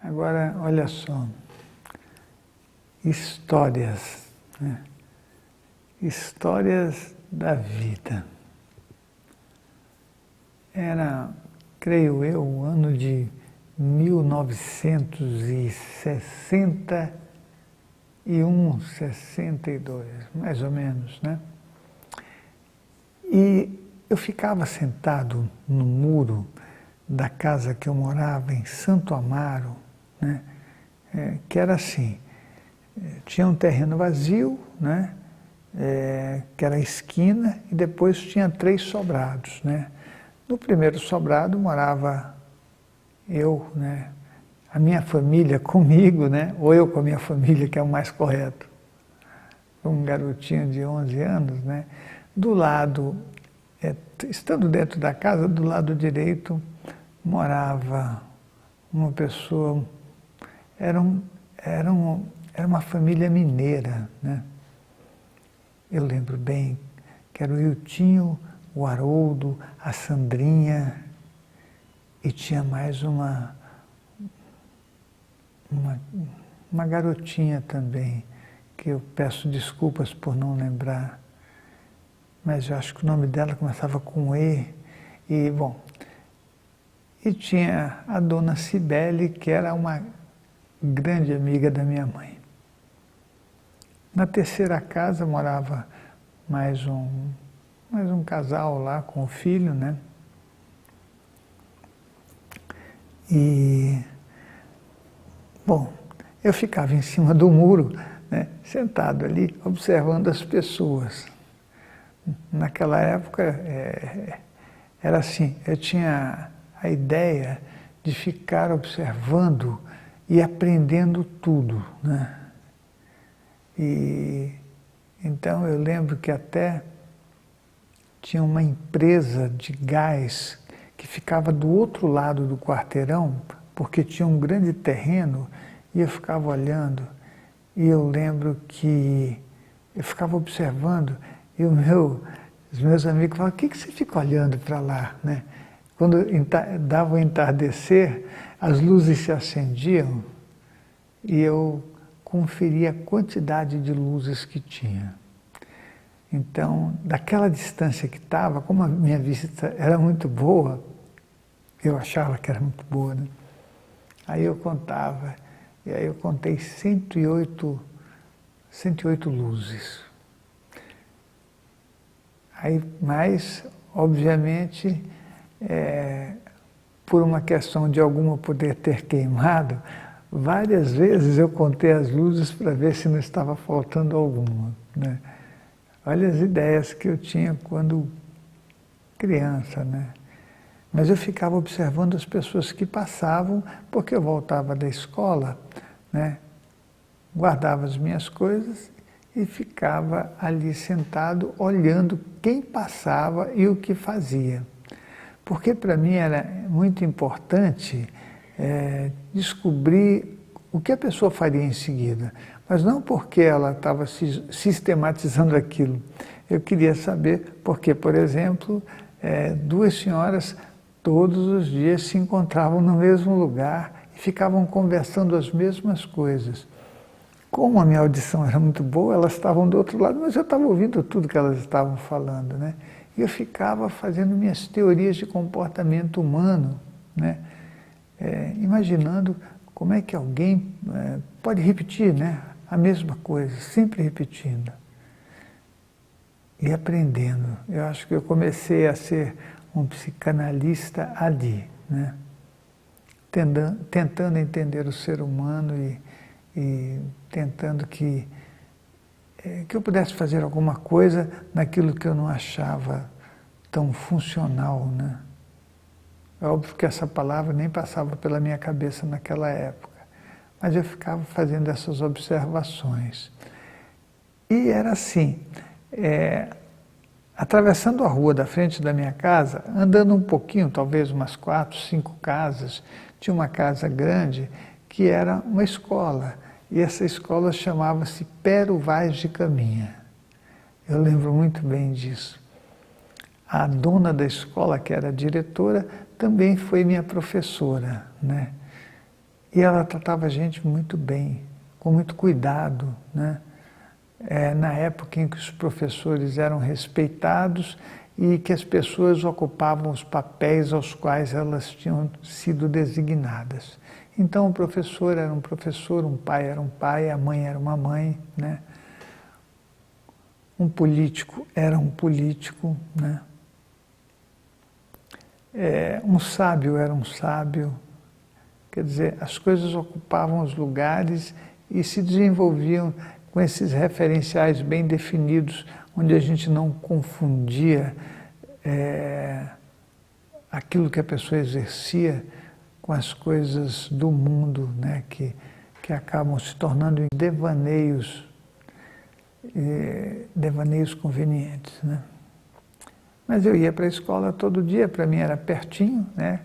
Agora, olha só, histórias, né? Histórias da vida. Era, creio eu, o ano de 1961, 62, mais ou menos, né? E eu ficava sentado no muro da casa que eu morava em Santo Amaro, né? Que era assim, tinha um terreno vazio, né? Que era a esquina, e depois tinha 3 sobrados, né? No primeiro sobrado morava eu, né? A minha família comigo, né? Ou eu com a minha família, que é o mais correto. Um garotinho de 11 anos, né? Do lado, estando dentro da casa, do lado direito, morava uma pessoa, era uma família mineira, né? Eu lembro bem que era o Iltinho, o Haroldo, a Sandrinha, e tinha mais uma garotinha também, que eu peço desculpas por não lembrar, mas eu acho que o nome dela começava com E, e bom, e tinha a dona Cibele, que era uma grande amiga da minha mãe. Na terceira casa morava mais um casal lá com o filho, né? E, bom, eu ficava em cima do muro, né, sentado ali, observando as pessoas. Naquela época, era assim, eu tinha a ideia de ficar observando e aprendendo tudo, né? E então eu lembro que até tinha uma empresa de gás que ficava do outro lado do quarteirão, porque tinha um grande terreno, e eu ficava olhando, e eu lembro que eu ficava observando, e os meus amigos falavam: o que você fica olhando para lá, né? Quando dava o entardecer, as luzes se acendiam, e eu conferia a quantidade de luzes que tinha. Então, daquela distância que estava, como a minha vista era muito boa, eu achava que era muito boa, né? Aí eu contava, e aí eu contei 108 luzes. Aí, mas, obviamente, por uma questão de alguma poder ter queimado, várias vezes eu contei as luzes para ver se não estava faltando alguma, né? Olha as ideias que eu tinha quando criança, né? Mas eu ficava observando as pessoas que passavam, porque eu voltava da escola, né? Guardava as minhas coisas e ficava ali sentado, olhando quem passava e o que fazia. Porque para mim era muito importante descobrir o que a pessoa faria em seguida, mas não porque ela estava sistematizando aquilo. Eu queria saber porque, por exemplo, 2 senhoras todos os dias se encontravam no mesmo lugar e ficavam conversando as mesmas coisas. Como a minha audição era muito boa, elas estavam do outro lado, mas eu estava ouvindo tudo que elas estavam falando, né? E eu ficava fazendo minhas teorias de comportamento humano, né? Imaginando como é que alguém pode repetir, né, a mesma coisa, sempre repetindo. E aprendendo. Eu acho que eu comecei a ser um psicanalista ali, né? Tentando entender o ser humano e tentando que eu pudesse fazer alguma coisa naquilo que eu não achava tão funcional, né? É óbvio que essa palavra nem passava pela minha cabeça naquela época, mas eu ficava fazendo essas observações. E era assim, atravessando a rua da frente da minha casa, andando um pouquinho, talvez umas 4, 5 casas, tinha uma casa grande que era uma escola. E essa escola chamava-se Pero Vaz de Caminha. Eu lembro muito bem disso. A dona da escola, que era a diretora, também foi minha professora, né? E ela tratava a gente muito bem, com muito cuidado, né? Na época em que os professores eram respeitados e que as pessoas ocupavam os papéis aos quais elas tinham sido designadas. Então o professor era um professor, um pai era um pai, a mãe era uma mãe, né? Um político era um político, né? Um sábio era um sábio. Quer dizer, as coisas ocupavam os lugares e se desenvolviam com esses referenciais bem definidos, onde a gente não confundia aquilo que a pessoa exercia com as coisas do mundo, né, que acabam se tornando devaneios convenientes, né? Mas eu ia para a escola todo dia, para mim era pertinho, né?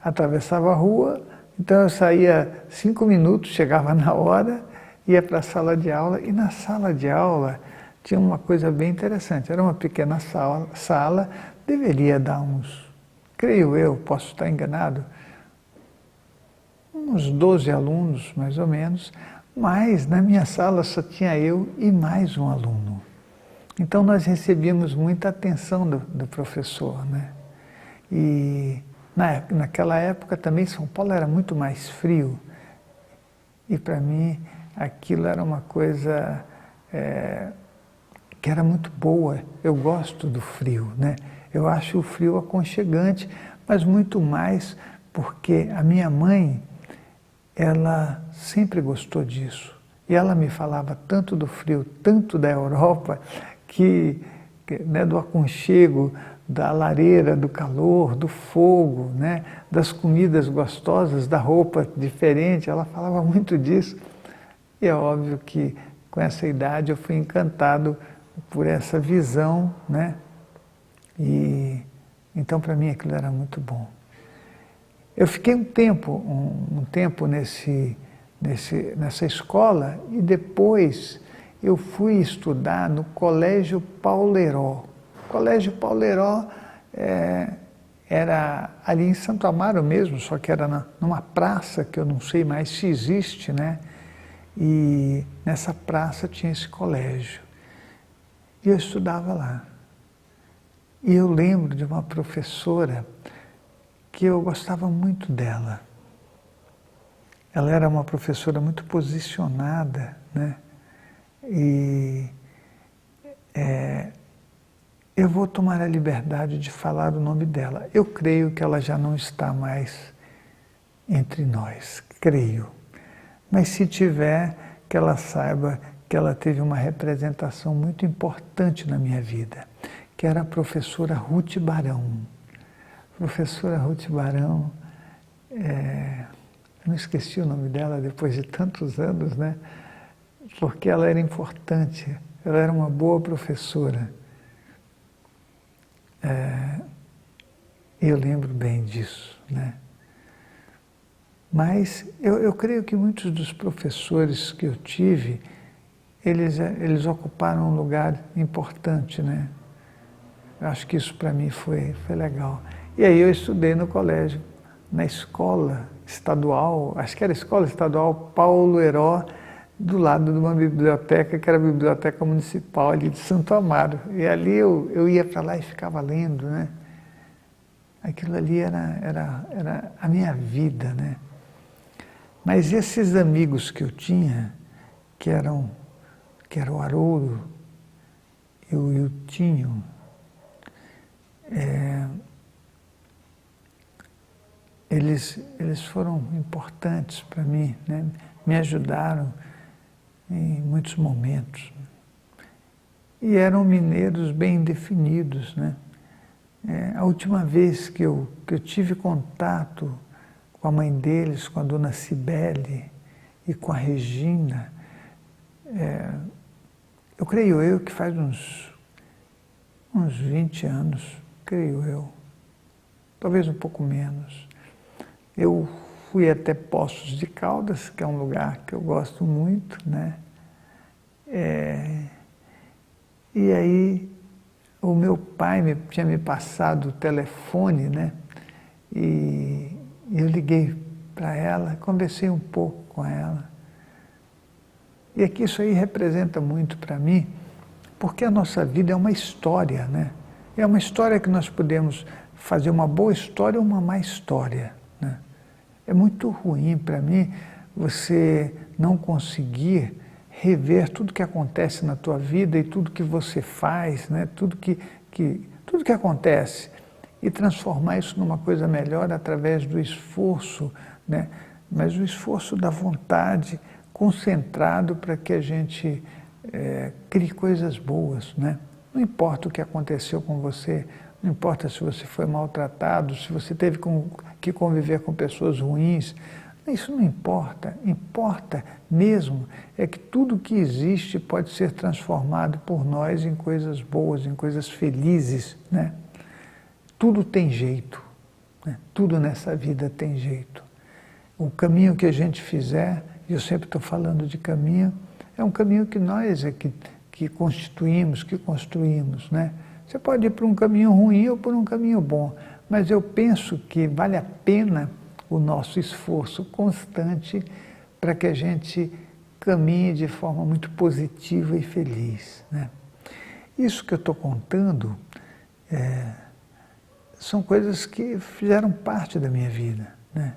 Atravessava a rua, então eu saía 5 minutos, chegava na hora, ia para a sala de aula, e na sala de aula tinha uma coisa bem interessante, era uma pequena sala, deveria dar uns, creio eu, posso estar enganado, uns 12 alunos, mais ou menos, mas na minha sala só tinha eu e mais um aluno. Então nós recebíamos muita atenção do professor, né? E naquela época também São Paulo era muito mais frio. E para mim aquilo era uma coisa que era muito boa. Eu gosto do frio, né? Eu acho o frio aconchegante, mas muito mais porque a minha mãe, ela sempre gostou disso. E ela me falava tanto do frio, tanto da Europa, né, do aconchego, da lareira, do calor, do fogo, né, das comidas gostosas, da roupa diferente, ela falava muito disso. E é óbvio que com essa idade eu fui encantado por essa visão, né? E então para mim aquilo era muito bom. Eu fiquei um tempo nessa escola e depois eu fui estudar no Colégio Pauleró. O Colégio Pauleró era ali em Santo Amaro mesmo, só que era numa praça que eu não sei mais se existe, né? E nessa praça tinha esse colégio. E eu estudava lá. E eu lembro de uma professora que eu gostava muito dela. Ela era uma professora muito posicionada, né? E eu vou tomar a liberdade de falar o nome dela. Eu creio que ela já não está mais entre nós, creio. Mas se tiver, que ela saiba que ela teve uma representação muito importante na minha vida, que era a professora Ruth Barão. Professora Ruth Barão, eu não esqueci o nome dela depois de tantos anos, né? Porque ela era importante, ela era uma boa professora. Eu lembro bem disso, né? Mas eu creio que muitos dos professores que eu tive, eles ocuparam um lugar importante, né? Eu acho que isso para mim foi legal. E aí eu estudei no colégio, na escola estadual, acho que era a escola estadual Paulo Heró, do lado de uma biblioteca, que era a Biblioteca Municipal ali de Santo Amaro. E ali eu ia para lá e ficava lendo, né? Aquilo ali era a minha vida, né? Mas esses amigos que eu tinha, que era o Haroldo e o Iltinho, eles foram importantes para mim, né? Me ajudaram em muitos momentos. E eram mineiros bem definidos, né? A última vez que eu tive contato com a mãe deles, com a dona Cibele e com a Regina, eu creio eu que faz uns 20 anos, creio eu, talvez um pouco menos. Eu fui até Poços de Caldas, que é um lugar que eu gosto muito, né? E aí o meu pai tinha me passado o telefone, né? E eu liguei para ela, conversei um pouco com ela. E aqui isso aí representa muito para mim, porque a nossa vida é uma história, né? É uma história que nós podemos fazer uma boa história ou uma má história, né? É muito ruim para mim você não conseguir rever tudo que acontece na tua vida e tudo que você faz, né? Tudo que acontece e transformar isso numa coisa melhor através do esforço, né? Mas o esforço da vontade concentrado para que a gente crie coisas boas, né? Não importa o que aconteceu com você, não importa se você foi maltratado, se você teve que conviver com pessoas ruins, isso não importa. Importa mesmo é que tudo que existe pode ser transformado por nós em coisas boas, em coisas felizes, né? Tudo tem jeito, né? Tudo nessa vida tem jeito. O caminho que a gente fizer, e eu sempre estou falando de caminho, é um caminho que nós que constituímos, que construímos, né? Você pode ir por um caminho ruim ou por um caminho bom, mas eu penso que vale a pena o nosso esforço constante para que a gente caminhe de forma muito positiva e feliz, né? Isso que eu estou contando são coisas que fizeram parte da minha vida, né?